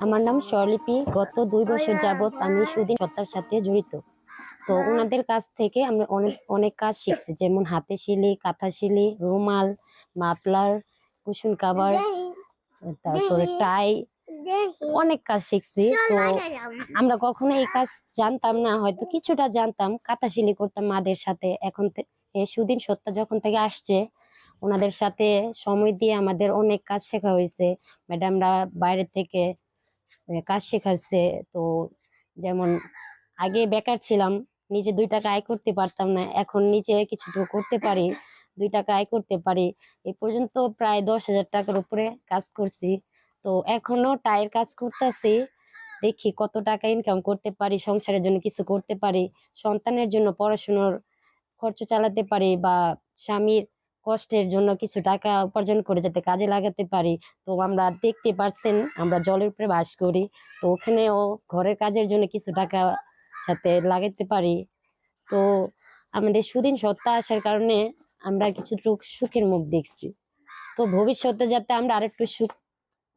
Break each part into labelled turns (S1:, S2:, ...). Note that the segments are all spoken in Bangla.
S1: আমার নাম স্বরলিপি। গত ২ বছর যাবৎ আমি সুদিন সত্তার সাথে জড়িত। তো উনাদের কাছ থেকে আমরা অনেক অনেক কাজ শিখছি, যেমন হাতে সিলি, কাঁথা সিলি, রুমাল, মাফলার, কুশন কাভার, তারপরে টাই, অনেক কাজ শিখছি। তো আমরা কখনো এই কাজ জানতাম না, হয়তো কিছুটা জানতাম, কাঁথা সিলি করতাম মাদের সাথে। এখন এই সুদিন সত্তা যখন থেকে আসছে, ওনাদের সাথে সময় দিয়ে আমাদের অনেক কাজ শেখা হয়েছে। ম্যাডামরা বাইরে থেকে কাজ শেখাচ্ছে। তো যেমন আগে বেকার ছিলাম, নিজে 2 টাকা আয় করতে পারতাম না, এখন নিজে কিছুটুকু করতে পারি, 2 টাকা আয় করতে পারি। এ পর্যন্ত প্রায় 10,000 টাকার উপরে কাজ করছি। তো এখনো টাইয়ের কাজ করতেছি, দেখি কত টাকা ইনকাম করতে পারি, সংসারের জন্য কিছু করতে পারি, সন্তানের জন্য পড়াশোনার খরচ চালাতে পারি, বা স্বামীর কষ্টের জন্য কিছু টাকা উপার্জন করে যাতে কাজে লাগাতে পারি। তো আমরা দেখতে পাচ্ছেন আমরা জলের উপরে বাস করি, তো ওখানেও ঘরের কাজের জন্য কিছু টাকা সাথে লাগাতে পারি। তো আমাদের সুদিন সত্তা আসার কারণে আমরা কিছু সুখের মুখ দেখছি। তো ভবিষ্যতে যাতে আমরা আরেকটু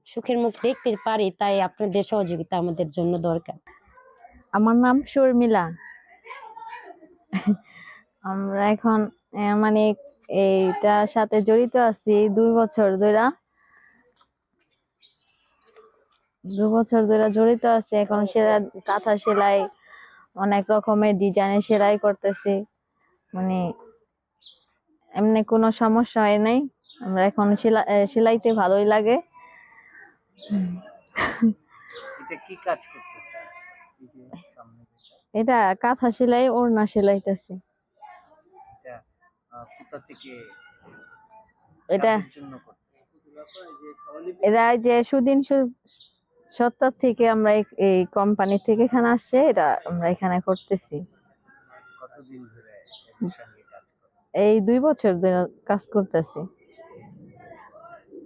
S1: সুখের মুখ দেখতে পারি, তাই আপনাদের সহযোগিতা আমাদের জন্য দরকার।
S2: আমার নাম শর্মিলা। আমরা এখন মানে এইটার সাথে জড়িত আছি 2 বছর ধরে। 2 বছর ধরে জড়িত আছি। এখন কাঁথা সেলাই, অনেক রকমের ডিজাইনের সেলাই করতেছি। মানে এমনি কোনো সমস্যা হয় নাই। আমরা এখন সেলাইতে ভালোই লাগে।
S3: এটা কি কাজ করতেছেন? এই যে সামনে
S2: এটা কাঁথা সেলাই, ওড়না সেলাইতেছি।
S3: এটা কোথা থেকে
S2: এটা
S3: কাদের জন্য করতেছেন?
S2: এরা যে সুদিন সত্তর থেকে আমরা এই কোম্পানি থেকে এখানে আসছে, এটা আমরা এখানে করতেছি।
S3: কতদিন ধরে এর সঙ্গে কাজ করেন?
S2: এই 2 বছর ধরে কাজ করতেছি।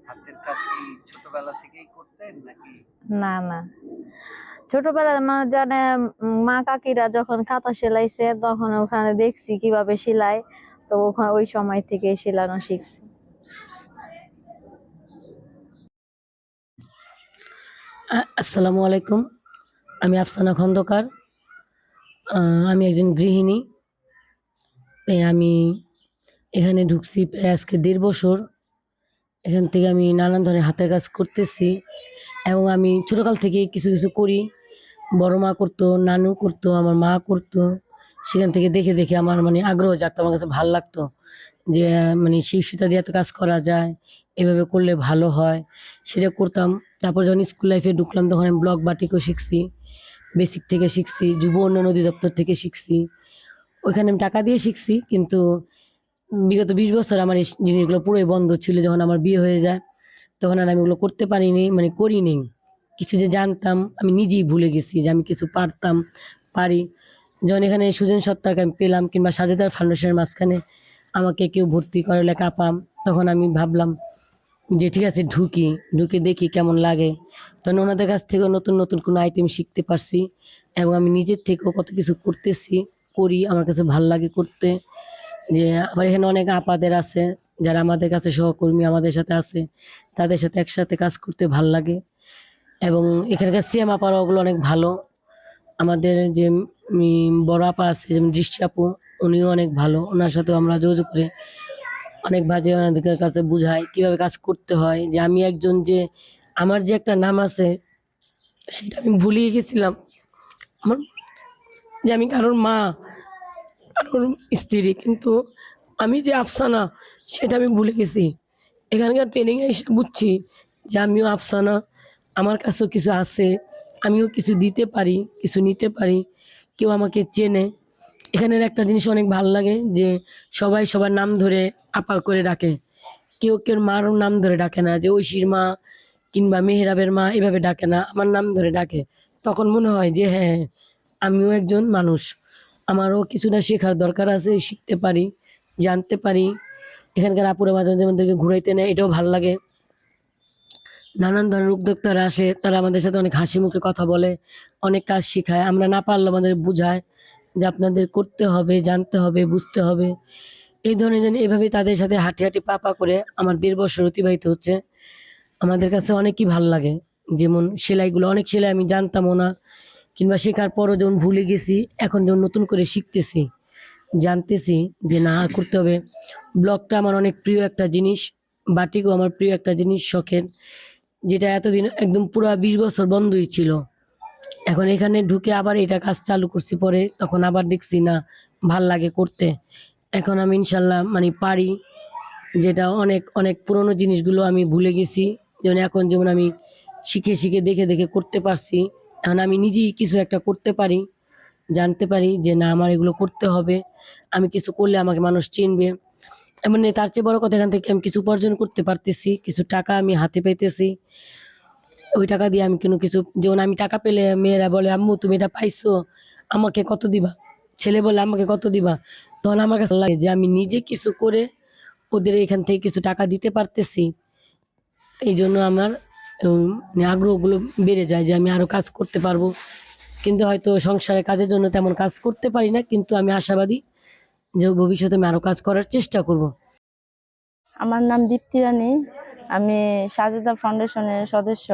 S3: হাতের কাজ কি ছোটবেলা থেকেই করতেন নাকি?
S2: না না, ছোটবেলায় জানে মা কাকিরা যখন কাঁথা সেলাইছে, তখন ওখানে দেখছি কিভাবে সেলাই। তো ওখানে ওই সময় থেকে সেলানো শিখছি।
S4: আসসালামু আলাইকুম। আমি আফসানা খন্দকার। আমি একজন গৃহিণী। আমি এখানে ঢুকছি প্রায় আজকে 1.5 বছর। এখান থেকে আমি নানান ধরনের হাতের কাজ করতেছি, এবং আমি ছোটকাল থেকে কিছু কিছু করি। বড় মা করতো, নানু করতো, আমার মা করতো। সেখান থেকে দেখে দেখে আমার মানে আগ্রহ জাগতো, আমার কাছে ভালো লাগতো যে মানে সেই সুতা দিয়ে এত কাজ করা যায়, এভাবে করলে ভালো হয়, সেটা করতাম। তারপর যখন স্কুল লাইফে ঢুকলাম, তখন আমি ব্লক বাটিকও শিখছি, বেসিক থেকে শিখছি, যুব উন্নয়ন অধিদপ্তর থেকে শিখছি। ওইখানে আমি টাকা দিয়ে শিখছি, কিন্তু বিগত 20 বছর আমার এই জিনিসগুলো পুরোই বন্ধ ছিল। যখন আমার বিয়ে হয়ে যায়, তখন আর আমি ওগুলো করতে পারিনি, মানে করিনি। কিছু যে জানতাম আমি নিজেই ভুলে গেছি যে আমি কিছু পারতাম, পারি। যখন এখানে সুজন সত্তাকে আমি পেলাম, কিংবা সাজেদার ফাউন্ডেশনের মাঝখানে আমাকে কেউ ভর্তি করে লেখা পাম, তখন আমি ভাবলাম যে ঠিক আছে, ঢুকে দেখি কেমন লাগে। তখন ওনাদের কাছ থেকেও নতুন নতুন কোনো আইটেম শিখতে পারছি, এবং আমি নিজের থেকেও কত কিছু করি, আমার কাছে ভাল লাগে করতে। যে আবার এখানে অনেক আপাদের আছে যারা আমাদের কাছে সহকর্মী আমাদের সাথে আছে, তাদের সাথে একসাথে কাজ করতে ভাল লাগে। এবং এখানকার সিএম আপারা ওগুলো অনেক ভালো। আমাদের যে বড় আপা আছে, যেমন দৃষ্টি আপু, উনিও অনেক ভালো। ওনার সাথেও আমরা যোগাযোগ করে অনেক বাজে ওনাদের কাছে বুঝাই কিভাবে কাজ করতে হয়। যে আমি একজন, যে আমার যে একটা নাম আছে, সেটা আমি ভুলিয়ে গেছিলাম। আমার যে আমি কারোর মা, কারোর স্ত্রী, কিন্তু আমি যে আফসানা, সেটা আমি ভুলে গেছি। এখানকার ট্রেনিংয়ে এসে বুঝছি যে আমিও আফসানা, আমার কাছেও কিছু আছে, আমিও কিছু দিতে পারি, কিছু নিতে পারি, কেউ আমাকে চেনে। এখানের একটা জিনিস অনেক ভালো লাগে যে সবাই সবার নাম ধরে আপা করে ডাকে, কেউ কেউ মার নাম ধরে ডাকে না, যে ঐশীর মা কিংবা মেহরাবের মা এভাবে ডাকে না, আমার নাম ধরে ডাকে। তখন মনে হয় যে হ্যাঁ, আমিও একজন মানুষ, আমারও কিছুটা শেখার দরকার আছে, শিখতে পারি, জানতে পারি। এখানকার আপুরা মাঝে মাঝে আমাদেরকে ঘুরাইতে নেয়, এটাও ভালো লাগে। নানান ধরনের উদ্যোক্তারা আসে, তারা আমাদের সাথে অনেক হাসি মুখে কথা বলে, অনেক কাজ শেখায়। আমরা না পারলে আমাদের বুঝায় যে আপনাদের করতে হবে, জানতে হবে, বুঝতে হবে। এই ধরনের এভাবে তাদের সাথে হাঁটি হাঁটি পা পা করে আমার 1.5 বছর অতিবাহিত হচ্ছে। আমাদের কাছে অনেকই ভালো লাগে। যেমন সেলাইগুলো, অনেক সেলাই আমি জানতামও না, কিংবা শেখার পরও যেমন ভুলে গেছি, এখন যেমন নতুন করে শিখতেছি, জানতেছি যে না করতে হবে। ব্লগটা আমার অনেক প্রিয় একটা জিনিস, বাটিকও আমার প্রিয় একটা জিনিস, শখের, যেটা এতদিন একদম পুরা 20 বছর বন্ধই ছিল। এখন এখানে ঢুকে আবার এটা কাজ চালু করছি, পরে তখন আবার দেখছি না ভাল লাগে করতে। এখন আমি ইনশাল্লাহ মানে পারি, যেটা অনেক অনেক পুরোনো জিনিসগুলো আমি ভুলে গেছি, যেমন এখন যেমন আমি শিখে শিখে দেখে দেখে করতে পারছি। এখন আমি নিজেই কিছু একটা করতে পারি, জানতে পারি যে না আমার এগুলো করতে হবে, আমি কিছু করলে আমাকে মানুষ চিনবে। মানে তার চেয়ে বড় কথা, এখান থেকে আমি কিছু উপার্জন করতে পারতেছি, কিছু টাকা আমি হাতে পাইতেছি। ওই টাকা দিয়ে আমি কোনো কিছু, যেমন আমি টাকা পেলে মেয়েরা বলে আম্মু তুমি এটা পাইছো, আমাকে কত দিবা, ছেলে বলে আমাকে কত দিবা, তখন আমার কাছে লাগে যে আমি নিজে কিছু করে ওদের এখান থেকে কিছু টাকা দিতে পারতেছি। এই জন্য আমার মানে আগ্রহগুলো বেড়ে যায় যে আমি আরো কাজ করতে পারবো। কিন্তু হয়তো সংসারের কাজের জন্য তেমন কাজ করতে পারি না, কিন্তু আমি আশাবাদী যে ভবিষ্যতে আমি আরো কাজ করার চেষ্টা করব।
S5: আমার নাম দীপ্তি রানী। আমি সাজেদা ফাউন্ডেশনের সদস্য।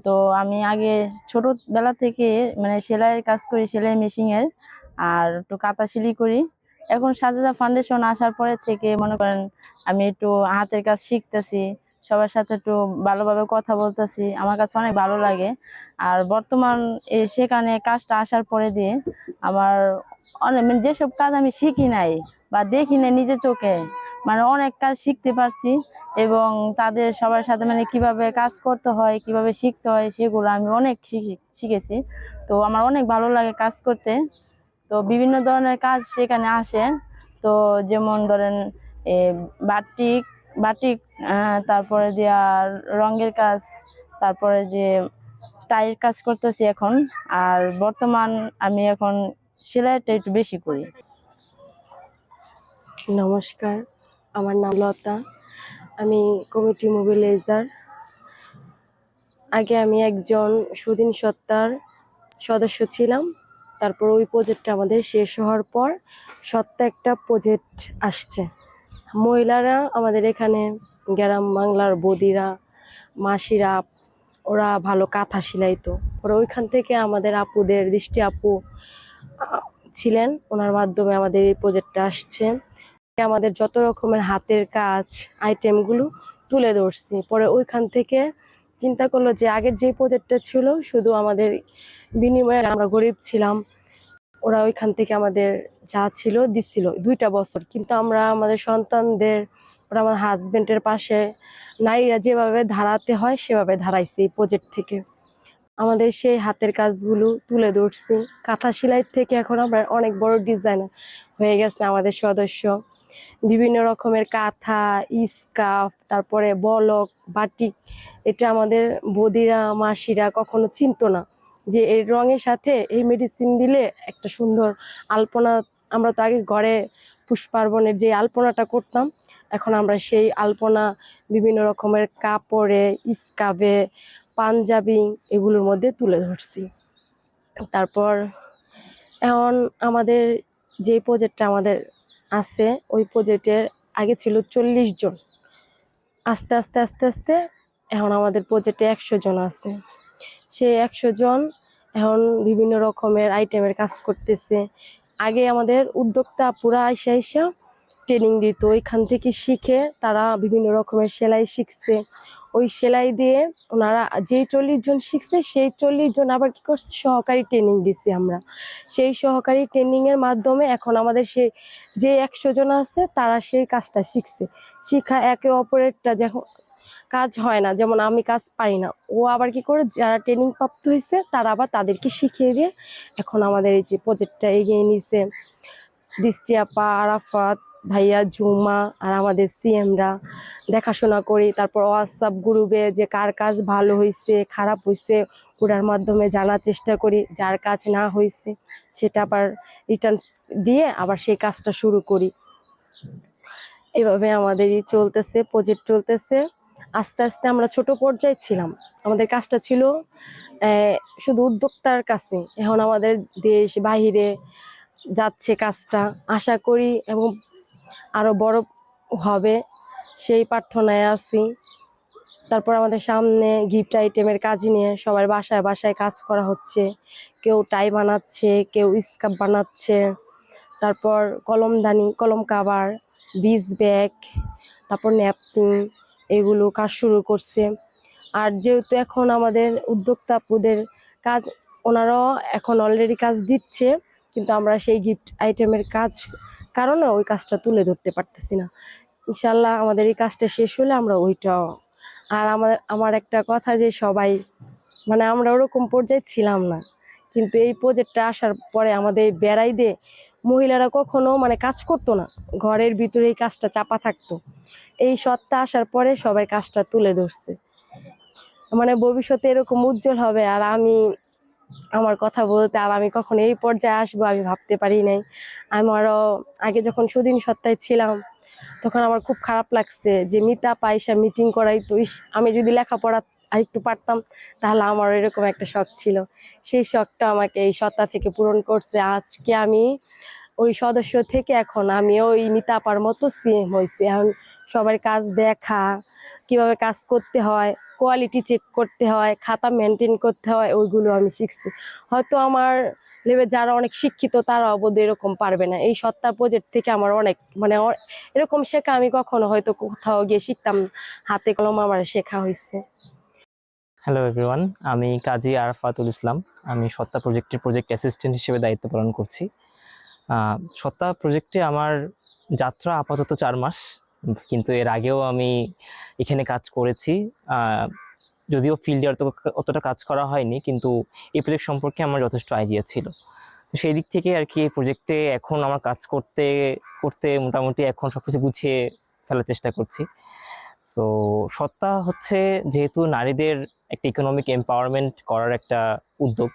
S5: তো আমি আগে ছোটবেলা থেকে মানে সেলাইয়ের কাজ করি, সেলাই মেশিনের, আর একটু কাঁথা সেলাই করি। এখন সাজেদা ফাউন্ডেশন আসার পরে থেকে মনে করেন আমি একটু হাতের কাজ শিখতেছি, সবার সাথে একটু ভালোভাবে কথা বলতেছি, আমার কাছে অনেক ভালো লাগে। আর বর্তমান সেখানে কাজটা আসার পরে দিয়ে আমার অনেক মানে যেসব কাজ আমি শিখি নাই বা দেখি না নিজে চোখে, মানে অনেক কাজ শিখতে পারছি। এবং তাদের সবার সাথে মানে কিভাবে কাজ করতে হয়, কিভাবে শিখতে হয়, সেগুলো আমি অনেক শিখেছি। তো আমার অনেক ভালো লাগে কাজ করতে। তো বিভিন্ন ধরনের কাজ সেখানে আসে। তো যেমন ধরেন এ বাটিক বাটিক তারপরে দিয়া রঙের কাজ, তারপরে যে টাইয়ের কাজ করতেছি এখন। আর বর্তমান আমি এখন সেলাইটা একটু বেশি করি।
S6: নমস্কার, আমার নাম লতা। আমি কমিটি মোবিলাইজার। আগে আমি একজন সুদিন সত্তার সদস্য ছিলাম। তারপর ওই প্রজেক্টটা আমাদের শেষ হওয়ার পর সত্তা একটা প্রজেক্ট আসছে। মহিলারা আমাদের এখানে গ্রাম বাংলার বদিরা, মাসিরা, ওরা ভালো কাঁথা সেলাইতো। ওরা ওইখান থেকে আমাদের আপুদের, দৃষ্টি আপু ছিলেন, ওনার মাধ্যমে আমাদের এই প্রজেক্টটা আসছে। আমাদের যত রকমের হাতের কাজ আইটেমগুলো তুলে ধরছি। পরে ওইখান থেকে চিন্তা করলো যে আগের যে প্রজেক্টটা ছিল শুধু আমাদের বিনিময়ে, আমরা গরিব ছিলাম, ওরা ওইখান থেকে আমাদের যা ছিল দিচ্ছিল 2টা বছর, কিন্তু আমরা আমাদের সন্তানদের, ওরা আমার হাজবেন্ডের পাশে নারীরা যেভাবে দাঁড়াতে হয় সেভাবে দাঁড়াইছি এই প্রজেক্ট থেকে। আমাদের সেই হাতের কাজগুলো তুলে ধরছি। কাঁথা সেলাই থেকে এখন আমরা অনেক বড় ডিজাইনার হয়ে গেছে আমাদের সদস্য। বিভিন্ন রকমের কাঁথা, স্কার্ফ, তারপরে বলক, বাটিক, এটা আমাদের বদিরা, মাসিরা কখনো চিনতো না যে এর রঙের সাথে এই মেডিসিন দিলে একটা সুন্দর আলপনা। আমরা তো আগে ঘরে পুষ্পার্বণের যে আলপনাটা করতাম, এখন আমরা সেই আলপনা বিভিন্ন রকমের কাপড়ে, স্কার্ফে, পাঞ্জাবি, এগুলোর মধ্যে তুলে ধরছি। তারপর এখন আমাদের যে প্রজেক্টটা আমাদের আছে, ওই প্রজেক্টের আগে ছিল 40 জন। আস্তে আস্তে আস্তে আস্তে এখন আমাদের প্রজেক্টে 100 জন আছে। সেই 100 জন এখন বিভিন্ন রকমের আইটেমের কাজ করতেছে। আগে আমাদের উদ্যোক্তা পুরা আইসা আইসা ট্রেনিং দিত, ওইখান থেকে শিখে তারা বিভিন্ন রকমের সেলাই শিখছে। ওই সেলাই দিয়ে ওনারা যেই 40 জন শিখছে, সেই 40 জন আবার কি করছে, সহকারী ট্রেনিং দিছি আমরা। সেই সহকারী ট্রেনিংয়ের মাধ্যমে এখন আমাদের সেই যে 100 জন আছে তারা সেই কাজটা শিখছে। শিখা একে অপরেরটা যখন কাজ হয় না, যেমন আমি কাজ পারি না, ও আবার কি করে যারা ট্রেনিং প্রাপ্ত হয়েছে তারা আবার তাদেরকে শিখিয়ে দিয়ে এখন আমাদের এই যে প্রজেক্টটা এগিয়ে নিছে। দৃষ্টি আপা, আরাফাত ভাইয়া, ঝুমা আর আমাদের সিএমরা দেখাশোনা করি। তারপর হোয়াটসঅ্যাপ গ্রুপে যে কার কাজ ভালো হয়েছে, খারাপ হয়েছে, ওটার মাধ্যমে জানার চেষ্টা করি। যার কাজ না হয়েছে সেটা আবার রিটার্ন দিয়ে আবার সেই কাজটা শুরু করি। এভাবে আমাদেরই চলতেছে, প্রজেক্ট চলতেছে। আস্তে আস্তে আমরা ছোট পর্যায়ে ছিলাম, আমাদের কাজটা ছিল শুধু উদ্যোক্তার কাছে। এখন আমাদের দেশ বাহিরে যাচ্ছে কাজটা, আশা করি, এবং আরো বড় হবে সেই প্রার্থনায় আছি। তারপর আমাদের সামনে গিফট আইটেমের কাজ নিয়ে সবার বাসায় বাসায় কাজ করা হচ্ছে। কেউ টাই বানাচ্ছে, কেউ স্কার্ফ বানাচ্ছে, তারপর কলমদানি, কলম কাভার, বিচ ব্যাগ, তারপর ন্যাপকিন, এগুলো কাজ শুরু করছে। আর যেহেতু এখন আমাদের উদ্যোক্তা আপুদের কাজ, ওনারাও এখন অলরেডি কাজ দিচ্ছে, কিন্তু আমরা সেই গিফট আইটেমের কাজ কারণে ওই কাজটা তুলে ধরতে পারতেছি না। ইনশাল্লাহ আমাদের এই কাজটা শেষ হলে আমরা ওইটাও। আর আমার একটা কথা যে সবাই, মানে আমরা ওরকম পর্যায়ে ছিলাম না, কিন্তু এই প্রজেক্টটা আসার পরে আমাদের বেড়াই দিয়ে মহিলারা কখনো মানে কাজ করতো না, ঘরের ভিতরে এই কাজটা চাপা থাকতো। এই সত্তা আসার পরে সবাই কাজটা তুলে ধরছে, মানে ভবিষ্যতে এরকম উজ্জ্বল হবে। আর আমার কথা বলতে, আর আমি কখন এই পর্যায়ে আসবো আমি ভাবতে পারি নাই। আমারও আগে যখন সুদিন সত্তায় ছিলাম তখন আমার খুব খারাপ লাগছে যে মিতা পায়সা মিটিং করাই তো, আমি যদি লেখাপড়া আরেকটু পারতাম তাহলে আমার এরকম একটা শখ ছিল। সেই শখটা আমাকে এই সত্তা থেকে পূরণ করছে। আজকে আমি ওই সদস্য থেকে এখন আমি ওই মিতা আপার মতো সিএম হয়েছি। এখন সবার কাজ দেখা, কিভাবে কাজ করতে হয়, কোয়ালিটি চেক করতে হয়, খাতা মেনটেন করতে হয়, ওইগুলো আমি শিখছি। হয়তো আমার লেভেল যারা অনেক শিক্ষিত তারাও বোধ এরকম পারবে না। এই সত্তা প্রজেক্ট থেকে আমার অনেক মানে এরকম শেখা আমি কখনো হয়তো কোথাও গিয়ে শিখতাম না। হাতে কলম আমার শেখা হয়েছে।
S7: হ্যালো এভরিওয়ান, আমি কাজী আরাফাতুল ইসলাম। আমি সত্তা প্রজেক্টের প্রজেক্ট অ্যাসিস্ট্যান্ট হিসেবে দায়িত্ব পালন করছি। সত্তা প্রজেক্টে আমার যাত্রা আপাতত 4 মাস, কিন্তু এর আগেও আমি এখানে কাজ করেছি। যদিও ফিল্ডে অতটা কাজ করা হয়নি, কিন্তু এই প্রজেক্ট সম্পর্কে আমার যথেষ্ট আইডিয়া ছিল। তো সেই দিক থেকে আর কি এই প্রজেক্টে এখন আমার কাজ করতে করতে মোটামুটি এখন সব কিছু গুছিয়ে ফেলার চেষ্টা করছি। সো সত্তা হচ্ছে যেহেতু নারীদের একটা ইকোনমিক এম্পাওয়ারমেন্ট করার একটা উদ্যোগ,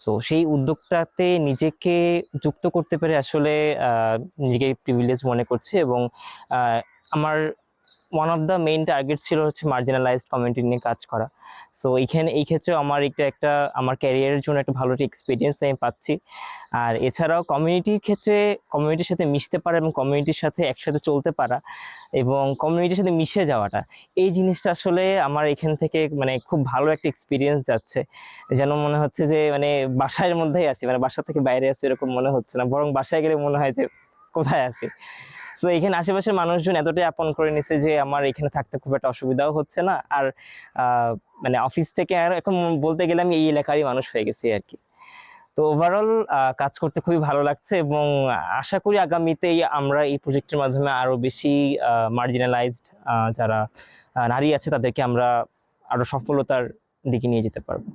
S7: সো সেই উদ্যোগটাতে নিজেকে যুক্ত করতে পেরে আসলে নিজেকে প্রিভিলেজ মনে করছি। এবং আমার one of the main target ছিল হচ্ছে মার্জিনালাইজড কমিউনিটি নিয়ে কাজ করা। সো এই ক্ষেত্রে আমার একটা আমার ক্যারিয়ারের জন্য একটা ভালো একটা এক্সপিরিয়েন্স আমি পাচ্ছি। আর এছাড়াও কমিউনিটির ক্ষেত্রে কমিউনিটির সাথে মিশতে পারা এবং কমিউনিটির সাথে একসাথে চলতে পারা এবং কমিউনিটির সাথে মিশে যাওয়াটা, এই জিনিসটা আসলে আমার এখান থেকে মানে খুব ভালো একটা এক্সপিরিয়েন্স যাচ্ছে। যেন মনে হচ্ছে যে মানে বাসার মধ্যেই আছি, মানে বাসা থেকে বাইরে আছি এরকম মনে হচ্ছে না, বরং বাসায় গেলে মনে হয় যে কোথায় আছি। তো এখানে আশেপাশের মানুষজন এতটাই আপন করে নিছে যে আমার এখানে থাকতে খুব একটা অসুবিধাও হচ্ছে না। আর মানে অফিস থেকে আর এখন বলতে গেলে আমি এই এলাকারই মানুষ হয়ে গেছি আর কি। তো ওভারঅল কাজ করতে খুবই ভালো লাগছে এবং আশা করি আগামীতেই আমরা এই প্রজেক্টের মাধ্যমে আরো বেশি মার্জিনালাইজড যারা নারী আছে তাদেরকে আমরা আরো সফলতার দিকে নিয়ে যেতে পারবো।